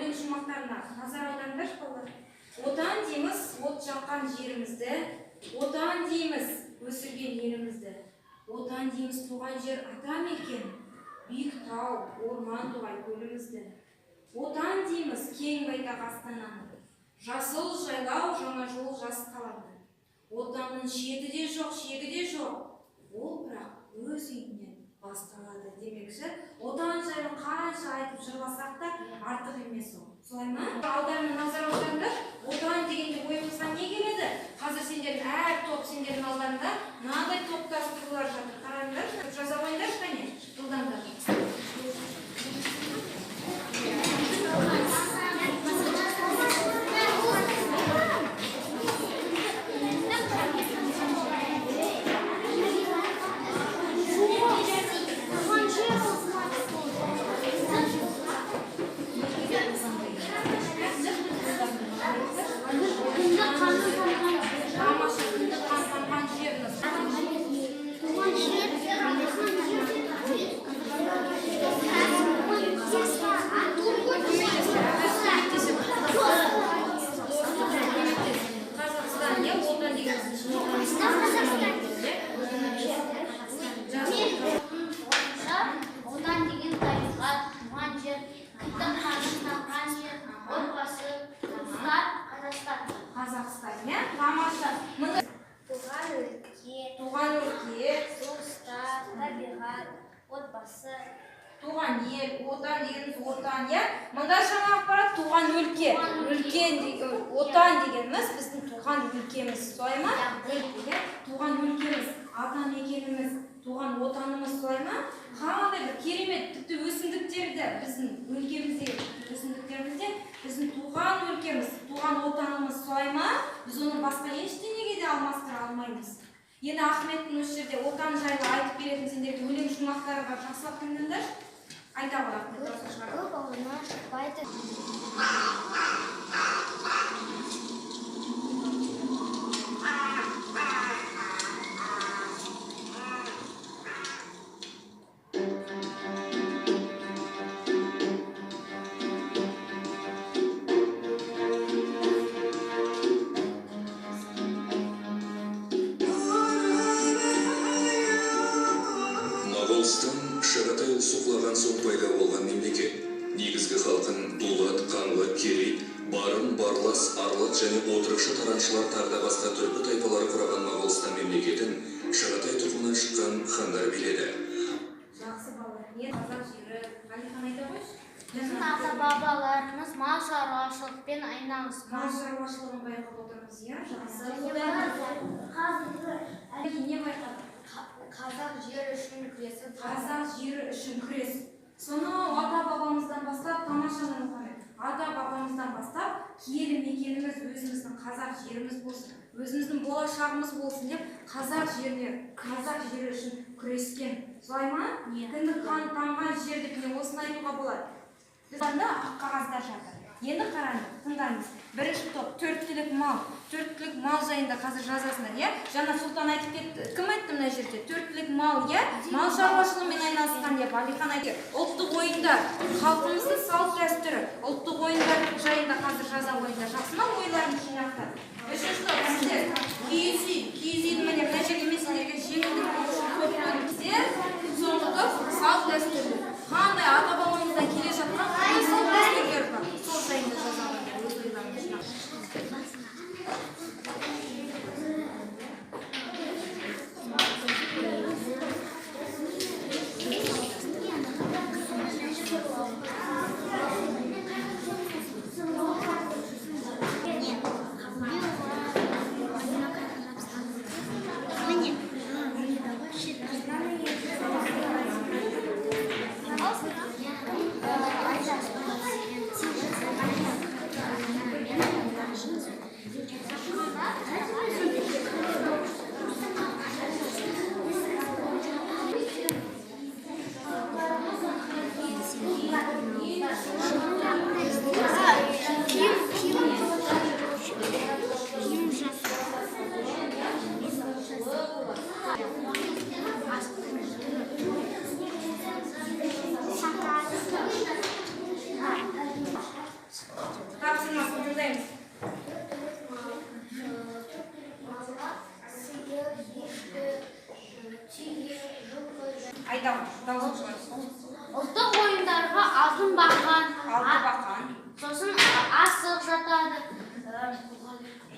өлең шумақтарына назар аударыңдаршы балалар. Отан дейміз от жаққан жерімізді, отан дейміз өсірген елімізді, отан дейміз туған жер ата мекен, биік тау, орман туған көлімізді. Отан дейміз кең байтақ астананы, жасыл жайлау, жаңа жол жас қаланы. Отанның шеті де жоқ, шегі де жоқ, ол бірақ өз үйінен басталады демекші. Отан жайлы қанша айтып жырласақ та артық емес ол. Солай ма? Алдарына назар аударыңдар. Отан дегенде ойымызға не келеді? Қазір сендердің әр топ сендердің алдарында мынадай топтастырулар жатыр. Қараңдар, жаза қойыңдар, қане? Жылдамдар. Туған ел, отан дегеніміз отан, я? Мұнда жаңа ақпарат туған өлке. Отан дегеніміз біздің туған өлкеміз. Солай ма? Туған өлкеміз, ата мекеніміз, туған отанымыз, солай ма? Қандай бір керемет, тіпті өсімдіктерді біздің өлкеміздегі өсімдіктерімізде біздің туған өлкеміз, туған отанымыз, солай ма? Біз оны басқа ештеңеге де алмастыра алмаймыз. Енді Ахметтің осы жерде отан жайлы айтып беретін сендерге өлең шумақтары бар, жақсылап тыңдаңдар. Айта ғой Ахмет, дұрыс шығарып. Көп ауылына шықпайды. Шағатай ұлысы құлаған соң пайда болған мемлекет. Негізгі халқын дулат, қаңлы, керей, барын, барлас, арлат және отырықшы тараншылар тағы басқа түркі тайпалары құраған Моғолстан мемлекетін Шағатай тұқымынан шыққан хандар биледі. Жақсы балалар, не қазақ жері, Ғалихан айта қойшы? Біздің ата-бабаларымыз мал шаруашылықпен айналысқан. Мал шаруашылығын байқап отырмыз, иә? Жақсы. Не байқадық? Қазақ жері үшін күресіп, қазақ жері үшін күрес. Сонау ата-бабамыздан бастап, тамашаны Мұхаммед, ата-бабамыздан бастап, киелі мекеніміз өзіміздің қазақ жеріміз болсын, өзіміздің болашағымыз болсын деп, қазақ жері үшін күрескен. Солай ма? Кіндік қан тамған жер деп осыны айтуға болады. Біз анда ақ қағаздар жатыр. Енді қараңыз, тыңдаңыз. Бірінші топ, төрттілік мал жайында қазір жазасыңдар, иә? Жаңа Сұлтан айтып кетті. Кім айтты мына жерде? Төрттілік мал, иә? Мал шаруашылығымен айналысқан деп Ғалихан айтты. Ұлттық ойындар, халқымыздың салт дәстүрі, ұлттық ойындар жайында қазір жаза қойыңдар. Жақсы ма ойларың жинақтар? Үшінші топ, сіздер киіз үйді міне мына жерге мен сендерге жеңілдік соңғы топ, салт дәстүрлі. Қандай ата-бабамыздан келе жатқан қандай салт дәстүрлер бар? Сол жайында жаза қойыңдар, өз ойларың жинақтар.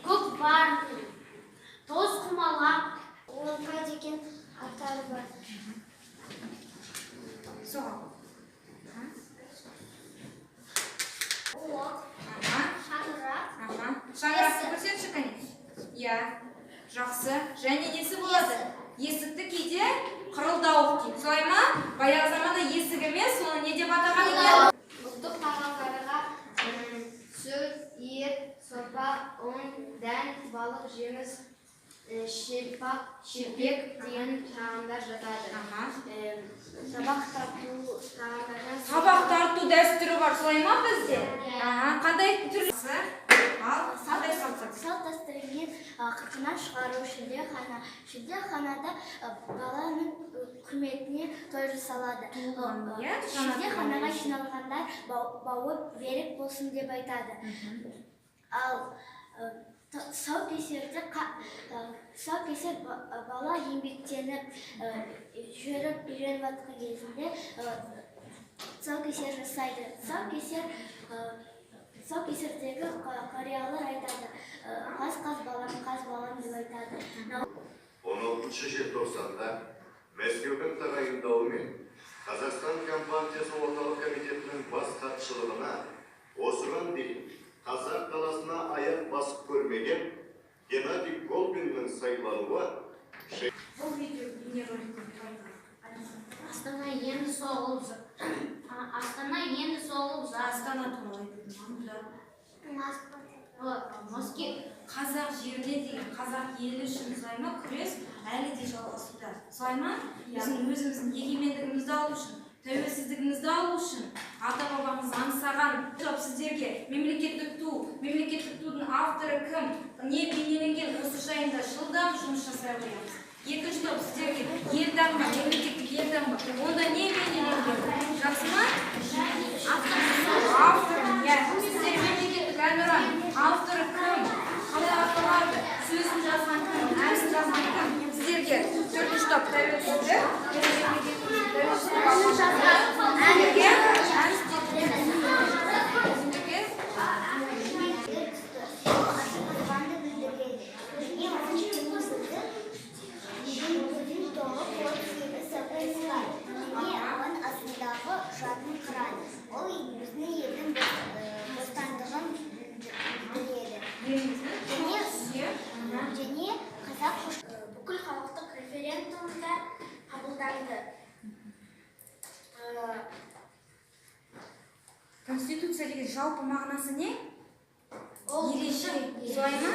көкпар, тоғызқұмалақ, олқа деген аттары бар. Соған. Оқ, шаңырақ, Шаңырақты көрсетші кәне. Иә, жақсы. Және несі болады? Есікті кейде қырылдауық дейді. Солай ма? Баяғы заманда есік емес, оны не деп атаған екен? ұлттық тағамдарға сүт, ет, сорпа, ұн, дән, балық, жеміс, шелпек деген тағамдар жатады. Табақ тарту тағамдардан Табақ тарту дәстүрі бар, солай ма бізде? Қандай түрлісі? Ал, қандай салт? салт дәстүрінен қырқынан шығару шілдеханада баланың құрметіне той жасалады. Шілдеханаға жиналғандар бауы берік болсын деп айтады. Ал тұсаукесерде бала еңбектеніп жүріп үйреніп жатқан кезінде тұсаукесер жасайды. Тұсаукесердегі қариялар айтады, қаз балам деп айтады. 16 желтоқсанда Мәскеудің тағайындауымен Қазақстан компартиясы орталық комитетінің бас хатшылығына осыған дейін Қазақ даласына аяқ басып көрмеген Геннадий Колбиннің сайлануы Бұл видео бейнероликтен пайдалы. Астана енді соғылып Астана туралы айтып қазақ жеріне деген қазақ елі үшін солай күрес әлі де жалғасуда. Солай ма? Біздің өзіміздің егемендігімізді алу үшін, тәуелсіздігімізді алу үшін ата-бабамыз аңсаған сіздерге мемлекеттік тудың авторы кім, не бейнеленген осы жайында жылдам жұмыс жасай қоямыз. Екінші топ сіздерге елтаңба, мемлекеттік елтаңба, онда не бейнеленген? Жақсы ма? Автор, сіздер мемлекеттік әнұран, авторы кім? Қалай аталады? Сөзін жазған кім? Әнсін жазған кім? Сіздерге төртінші топ тәуелсіздік, және қазақ бүкіл халықтық референдумда қабылданды. Конституция деген жалпы мағынасы не? Ереше, солай ма?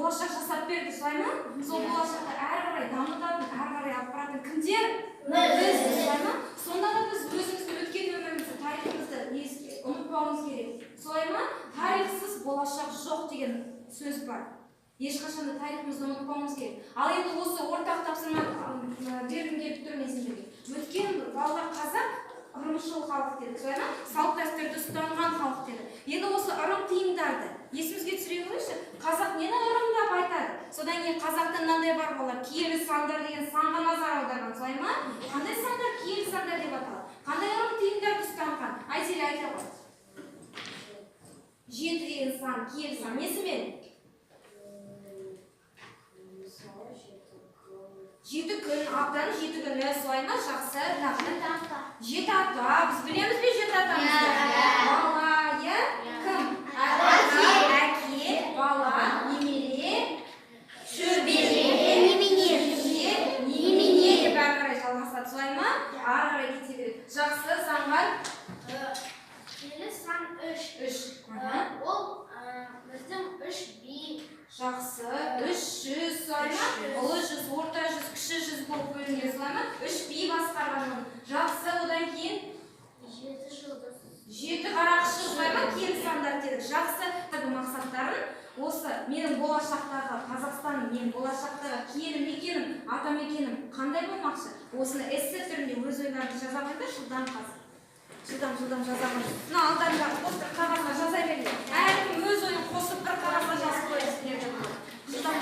болашақ жасап берді, солай ма? Сол болашақты әрі қарай дамытатын, әрі қарай алып баратын кімдер? Біз, солай ма? Сонда да біз өзіміздің өткен өмірімізді, тарихымызды ұмытпауымыз керек. Солай ма? Тарихсыз болашақ жоқ деген сөз бар. Ешқашан да тарихымызды ұмытпауымыз керек. Ал енді осы ортақ тапсырма бергім келіп тұр мен сендерге. Өткен балалар қазақ ырымшыл халық деді, солай ма? Салт дәстүрді ұстанған халық деді. Енді осы ырым тиымдарды есімізге түсіре қойшы. Қазақ нені ырымдап айтады? Содан кейін қазақтың мынандай бар болар, киелі сандар деген санға назар аударған, солай ма? Қандай сандар киелі сандар деп аталады? Қандай ырым тиымдарды ұстанған? Айселі айта ғой. 7 деген сан, киелі сан, несімен? 7 күн, аптаның 7 күні, солай ма? Жақсы, тағы. 7 апта, біз білеміз бе 7 аптамызды? Бала, е? Кім? Әке, бала, немере, шөбере. солай ма? Ұлы жүз, орта жүз, кіші жүз болып бөлінген солай ма? 3 би басқарған. Жақсы, одан кейін 7 қарақшы солай ма? Келі сандар дедік. Жақсы, бұл мақсаттарын осы менің болашақтағы Қазақстаным, менің болашақтағы киелі мекенім, ата мекенім қандай болмақшы? Осыны эссе түрінде өз ойларыңды жаза қойыңдар, жылдам қазір. Жылдам жаза қойыңдар. Мына алдарындағы постер қағазға жаза беріңдер. Әркім өз ойын қосып бір қағазға жазып қойыңыз сіздерге. Жылдам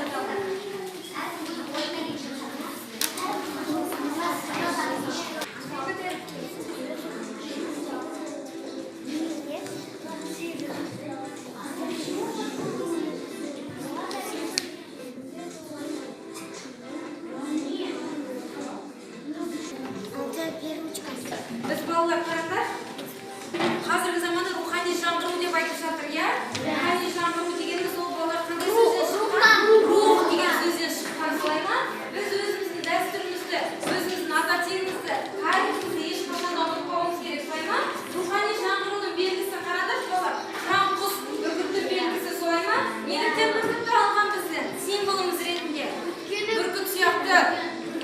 біз балалар қараңдар, қазіргі заманда рухани жаңғыру деп айтып жатыр, иә? Рухани жаңғыру дегеніміз ол балалар қандай сөзден шыққан? Рух деген сөзден шыққан, солай ма? Біз өзіміздің дәстүрімізді, өзіміздің ата тегімізді, тарихымызды ешқашан ұмытпауымыз керек, солай ма? Рухани жаңғырудың белгісі қараңдар, балалар. Храм құс бүркіттің белгісі, солай ма? Неліктен бүркітті алған бізден символымыз ретінде? Бүркіт сияқты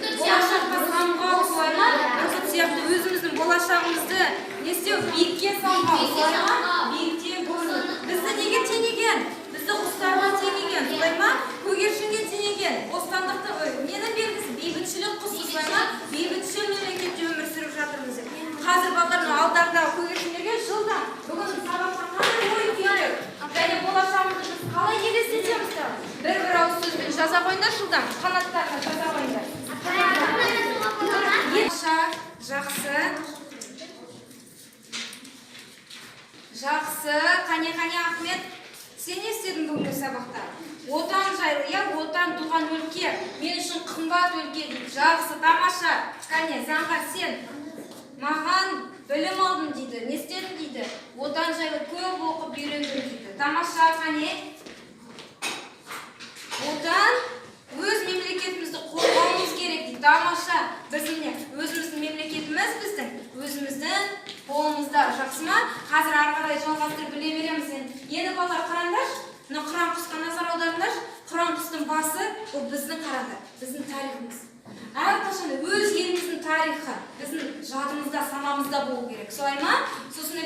болашаққа самғау, солай ма? Бүркіт сияқты өзіміздің болашағымызды не істеу? Биікке самғау, солай ма? Биікте көріну. Бізді неге теңеген? Бізді құстарға теңеген, солай ма? Көгершінге теңеген. Бостандықты, ненің белгісі? Бейбітшілік құсы, солай ма? Бейбітшіл мемлекетте өмір сүріп жатырмыз. Қазір балалардың алдардағы көгершіндерге жылдам бүгін сабақта қандай ой түйдік? Және болашағымызды біз қалай елестетеміз? Бір ауыз сөзбен жаза қойыңдар, жылдам қанаттарына жаза қойыңдар. Жақсы, қане Ахмет, сен не істедің бүгінгі сабақта? Отан жайлы, иә, отан туған өлке, мен үшін қымбат өлке дейді. Жақсы, тамаша, қане, Заңғар, сен маған білім алдым дейді, не істедің дейді. Отан жайлы көп оқып үйрендім дейді. Тамаша, қане, отан өз мемлекетімізді қорғауымыз керек дейді. Тамаша, біздің өзіміздің мемлекетіміз біздің өзіміздің қолымызда. Жақсы ма? Қазір ары қарай жалғастырып біле береміз. Енді балалар қараңдаршы, мына қыран құсқа назар аударыңдаршы. Қыран құстың басы ол біздің қараңдар, біздің тарихымыз. Әрқашан өз еліміздің тарихы біздің жадымызда, санамызда болу керек. Солай ма? Сосын